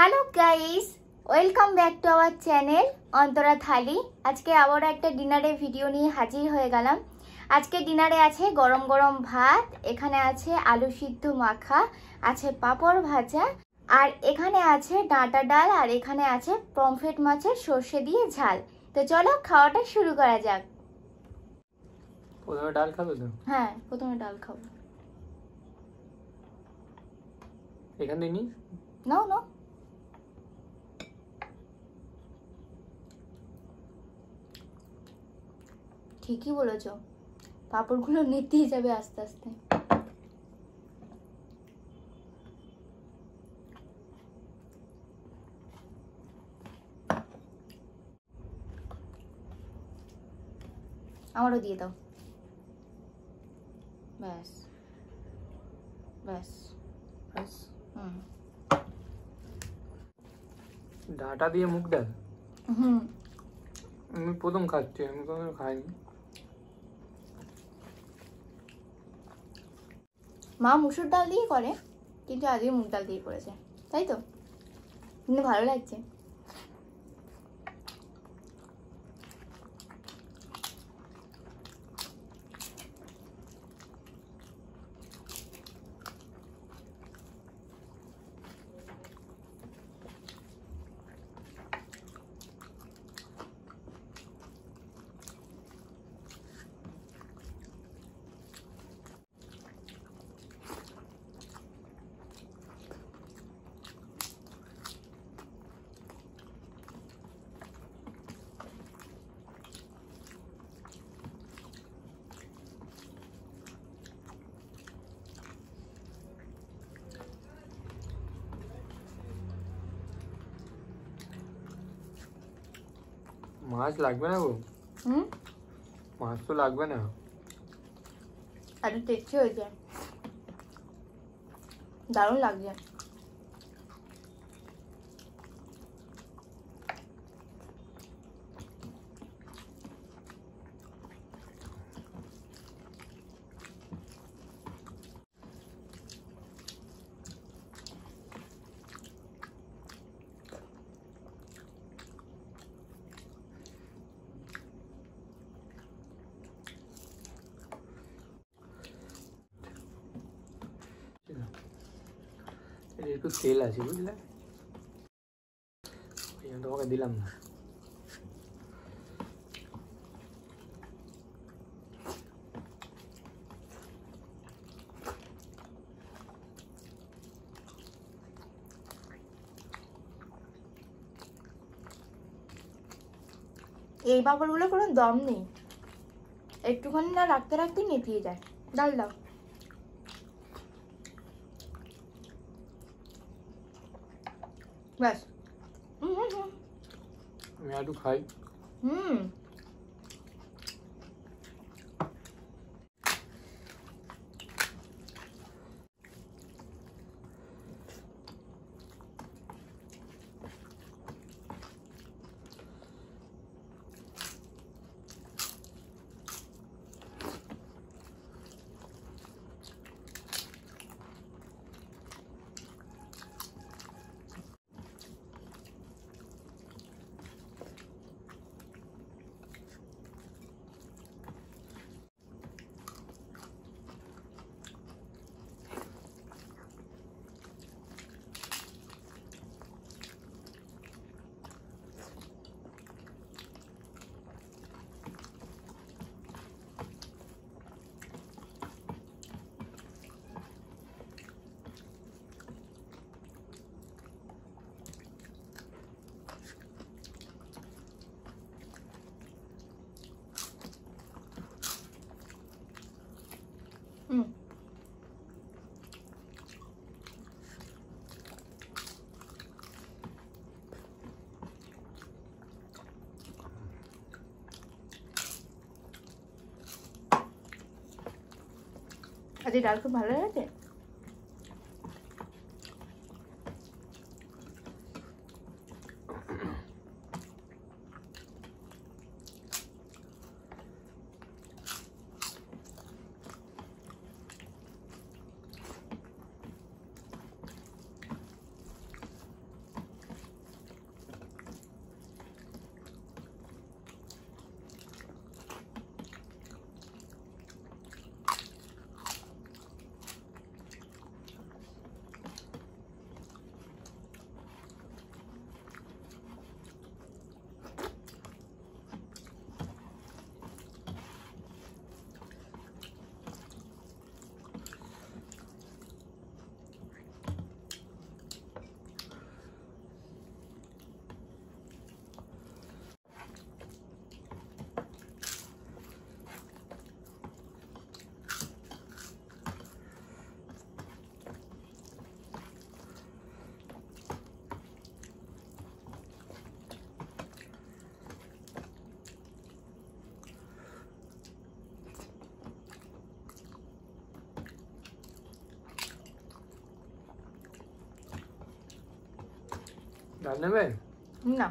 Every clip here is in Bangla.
Hello guys, welcome back to our channel Antara thali. আজকে আবার একটা ডিনারের ভিডিও নিয়ে হাজির হয়ে গেলাম। আজকে ডিনারে আছে গরম গরম ভাত, এখানে আছে আলু সিদ্ধ মাখা, আছে পাঁপড় ভাজা, আর এখানে আছে ডাঁটা ডাল, আর এখানে আছে পমফ্রেট মাছের সর্ষে দিয়ে ঝাল। তো চলো খাওয়াটা শুরু করা যাক। প্রথমে ডাল খাবে তো? হ্যাঁ, প্রথমে ডাল খাবো। এখান থেকে নি নাও নাও। ঠিকই বলেছ, পাঁপড়গুলো নিতেই যাবে আস্তে আস্তে। আমারও দিয়ে দাও। ব্যাস ব্যাস ব্যাস। হুম ডাঁটা দিয়ে মুগ ডাল হুম আমি প্রথম খাচ্ছি, আমি কখনো খাইনি। মা মুসুর ডাল দিয়ে করে, কিন্তু আজকে মুগ ডাল দিয়ে করেছে, তাই তো? কিন্তু ভালো লাগছে। মাছ লাগবে না গো? মাছ তো লাগবে না। আর টেস্টি হয়েছে, দারুণ লাগছে। একটু তেল আছে বুঝলে, তোমাকে দিলাম না। এই পাঁপড়গুলো কোনো দম নেই, একটুখানি না রাখতে রাখতে নেতিয়ে যায়। ডাল দাও। ব্যাস। আমি একটু খাই। হুম হুম আজকে ডাল খুব ভালো লাগছে। ডাল নেবে না।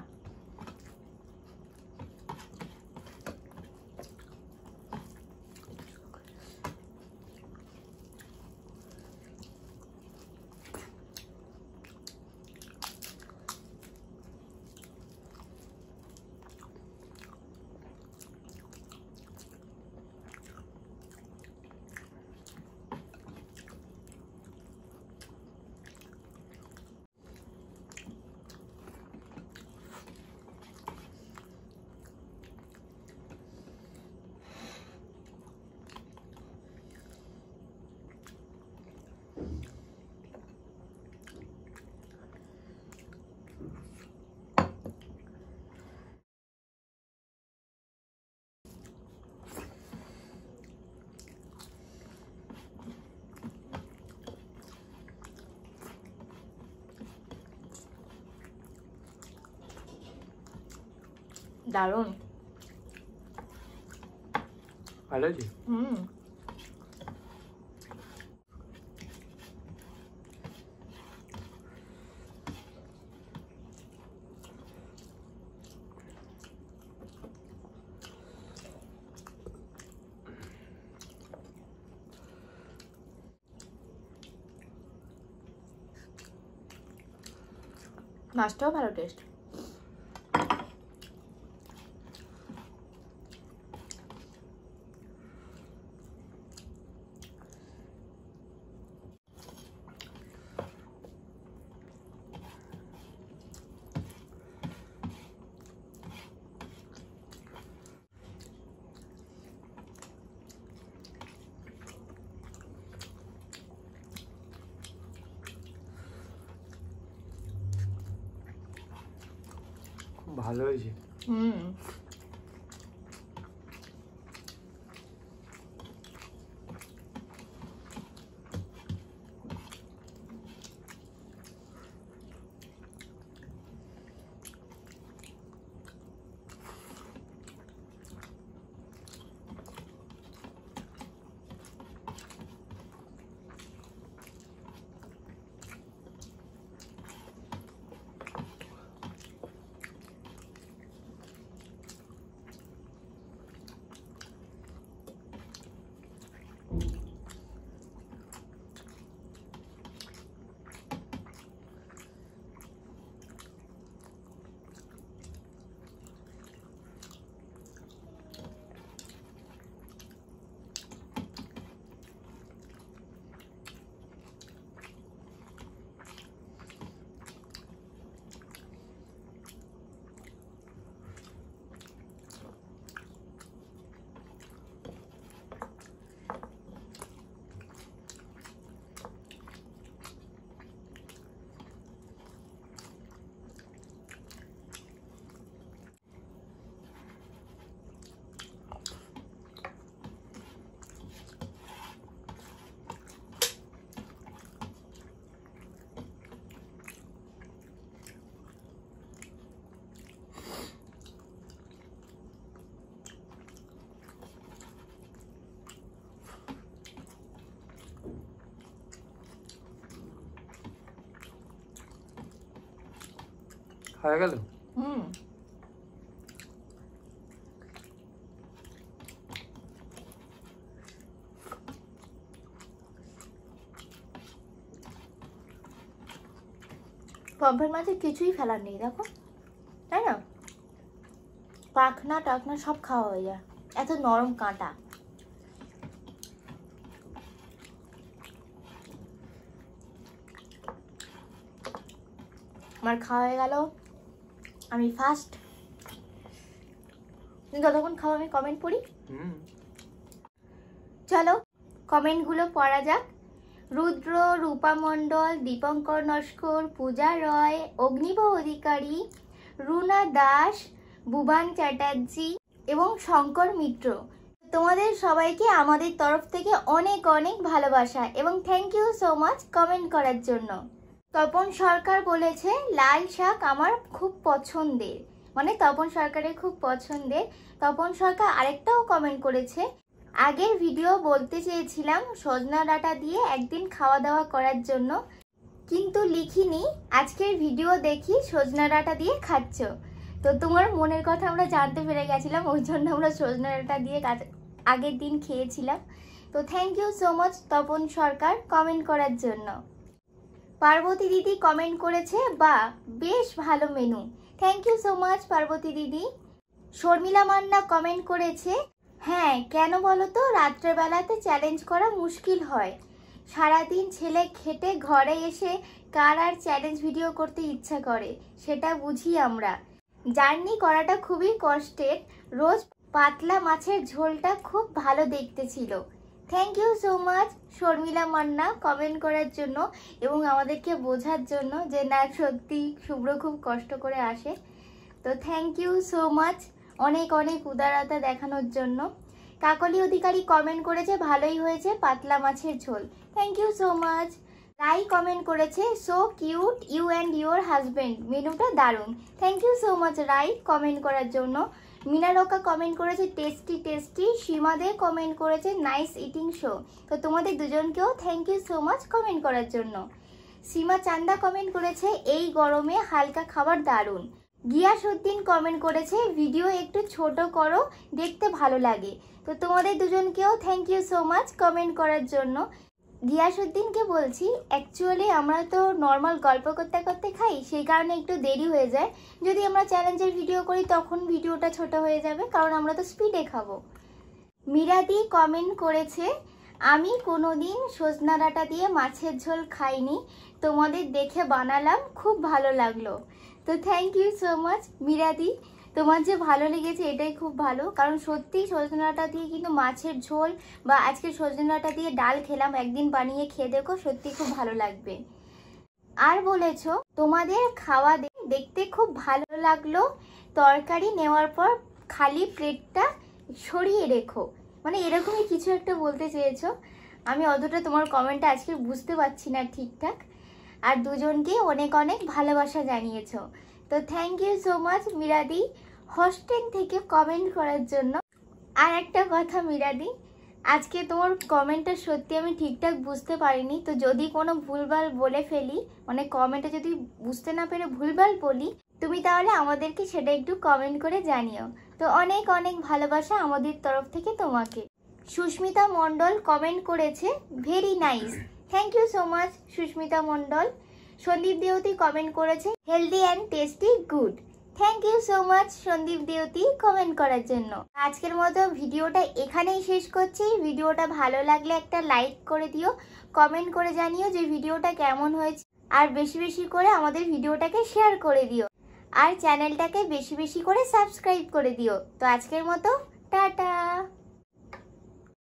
দারুণ। ভালো আছে। মাছটাও ভালো টেস্ট। ভালো হয়েছে। হয়ে গেল। পম্পের মাঝে কিছুই ফেলার নেই, দেখো, তাই না? পাখনা টাখনা সব খাওয়া হয়ে যায়, এত নরম কাঁটা। আমার খাওয়া হয়ে গেল, আমি ফার্স্ট। তুমি যতক্ষণ খাও আমি কমেন্ট পড়ি। চলো কমেন্টগুলো পড়া যাক। রুদ্র, রূপা মণ্ডল, দীপঙ্কর নস্কর, পূজা রয়, অগ্নিব অধিকারী, রুনা দাস, বুবান চ্যাটার্জি এবং শঙ্কর মিত্র, তোমাদের সবাইকে আমাদের তরফ থেকে অনেক অনেক ভালোবাসা এবং thank you so much comment করার জন্য। তপন সরকার বলেছে লাল শাক আমার খুব পছন্দের, মানে তপন সরকারের খুব পছন্দের। তপন সরকার আরেকটাও কমেন্ট করেছে, আগের ভিডিও বলতে চেয়েছিলাম সজনা ডাঁটা দিয়ে একদিন খাওয়া দাওয়া করার জন্য, কিন্তু লিখিনি আজকের ভিডিও দেখি সজনা ডাঁটা দিয়ে খাচ্ছ। তো তোমার মনের কথা আমরা জানতে পেরে গেছিলাম, ওই জন্য আমরা সজনা ডাঁটা দিয়ে আগের দিন খেয়েছিলাম। তো thank you so much Tapan Sarkar comment করার জন্য। পার্বতী দিদি কমেন্ট করেছে, বা বেশ ভালো menu. Thank you so much Parbati দিদি। শর্মিলা মান্না কমেন্ট করেছে, হ্যাঁ কেন বলো তো, রাত্রেবেলাতে চ্যালেঞ্জ করা মুশকিল হয়। সারাদিন ছেলে খেটে ঘরে এসে কার আর চ্যালেঞ্জ ভিডিও করতে ইচ্ছা করে, সেটা বুঝি আমরা। জার্নি করাটা খুবই কষ্টের। রোজ পাতলা মাছের ঝোলটা খুব ভালো দেখতে ছিল। Thank you so much Sharmila Manna comment করার জন্য এবং আমাদেরকে বোঝার জন্য যে না সত্যি শুভ্র খুব কষ্ট করে আসে। তো থ্যাংক ইউ সো মাচ অনেক অনেক উদারতা দেখানোর জন্য। কাকলি অধিকারী কমেন্ট করেছে, ভালোই হয়েছে পাতলা মাছের ঝোল। Thank you so much. Rai comment করেছে, so cute you and your husband, মেনুটা দারুণ। Thank you so much Rai comment করার জন্য। মিনারকা কমেন্ট করেছে, tasty tasty. Seema Dey comment করেছে, নাইস ইটিং শো। তো তোমাদের দুজনকেও thank you so much comment করার জন্য। সীমা চান্দা কমেন্ট করেছে, এই গরমে হালকা খাবার দারুণ। গিয়াসউদ্দিন কমেন্ট করেছে, ভিডিও একটু ছোট করো, দেখতে ভালো লাগে। তো তোমাদের দুজনকেও thank you so much comment করার জন্য। গিয়াসউদ্দিনকে বলছি, অ্যাকচুয়ালি আমরা তো নর্মাল গল্প করতে করতে খাই, সেই কারণে একটু দেরি হয়ে যায়। যদি আমরা চ্যালেঞ্জের ভিডিও করি তখন ভিডিওটা ছোট হয়ে যাবে, কারণ আমরা তো স্পিডে খাবো। মিরাদি কমেন্ট করেছে, আমি কোনোদিন সজনা ডাঁটা দিয়ে মাছের ঝোল খাইনি, তোমাদের দেখে বানালাম, খুব ভালো লাগলো। তো থ্যাংক ইউ সো মাচ মিরাদি, তোমার যে ভালো লেগেছে এটাই খুব ভালো, কারণ সত্যি সজনা ডাঁটা দিয়ে কিন্তু মাছের ঝোল বা আজকে সজনা ডাঁটা দিয়ে ডাল খেলাম, একদিন বানিয়ে খেয়ে দেখো, সত্যি খুব ভালো লাগবে। আর বলেছো তোমাদের খাওয়া দেখতে খুব ভালো লাগলো, তরকারি নেওয়ার পর খালি প্লেটটা সরিয়ে রেখো, মানে এরকমই কিছু একটা বলতে চেয়েছো। আমি অতটা তোমার কমেন্টটা আজকে বুঝতে পারছি না ঠিকঠাক। আর দুজনকে অনেক অনেক ভালোবাসা জানিয়েছো। তো থ্যাংক ইউ সো মাচ মিরাদি হস্টেল থেকে কমেন্ট করার জন্য। আর একটা কথা মিরাদি, আজকে তোমার কমেন্টটা সত্যি আমি ঠিকঠাক বুঝতে পারিনি, তো যদি কোনো ভুলভাল বলে ফেলি, মানে কমেন্টটা যদি বুঝতে না পেরে ভুলভাল বলি, তুমি তাহলে আমাদেরকে সেটা একটু কমেন্ট করে জানিও। তো অনেক অনেক ভালোবাসা আমাদের তরফ থেকে তোমাকে। সুস্মিতা মণ্ডল কমেন্ট করেছে, very nice. Thank you so much Susmita Mondal. Sandip Deoti comment করেছে, healthy and tasty good. Thank you so much Sandip Deoti comment করার জন্য। আজকের মতো ভিডিওটা এখানেই শেষ করছি। ভিডিওটা ভালো লাগলে একটা লাইক করে দিও, কমেন্ট করে জানিও যে ভিডিওটা কেমন হয়েছে, আর বেশি বেশি করে আমাদের ভিডিওটাকে শেয়ার করে দিও, আর চ্যানেলটাকে বেশি বেশি করে সাবস্ক্রাইব করে দিও। তো আজকের মতো টাটা।